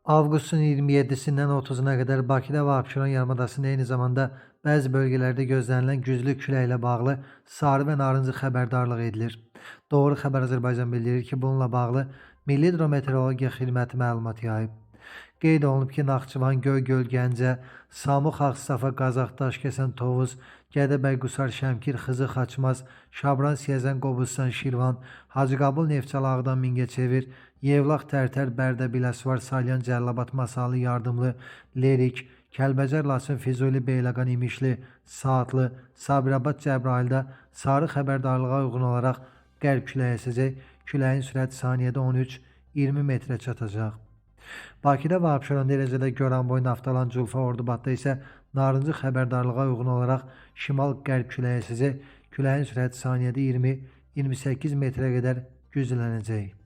Avqustun 27-sindən 30-una qədər Bakıda və Abşeron yarımadasında eyni zamanda bəzi bölgələrdə gözlənilən güclü küləklə bağlı sarı və narıncı xəbərdarlıq edilir. Doğru Xəbər Azərbaycan bildirir ki, bununla bağlı Milli Hidrometeorologiya Xidməti məlumat yayıb. Qeyd olunub ki, Naxçıvan, Göygöl, Gəncə, Samux, Ağstafa, Qazax, Daşkəsən, Tovuz, Gədəbəy, Qusar, Şəmkir, Xızı, Xaçmaz, Şabran, Siyəzən, Qobustan, Şirvan, Hacıqabul, Neftçala, Ağdam, Mingəçevir, Yevlax, Tərtər, Bərdə, Biləsuvar, Salyan, Cəllabat, Masallı, Yardımlı, Lerik, Kəlbəcər, Laçın, Füzuli, Beyləqan, İmişli, Saatlı, Sabirabad, Cəbrayılda sarı xəbərdarlığa uyğun olaraq qərb küləyi əsəcək. Küləyin sürəti saniyədə 13-20 metrə çatacaq. Bakıda və Abşeron dərəcədə Goranboy, Naftalan, Culfa, Ordubadda isə narıncı xəbərdarlığa uyğun olaraq şimal-qərb küləyi əsəcək. Küləyin sürəti saniyədə 20-28 metrə qədər güclənəcək.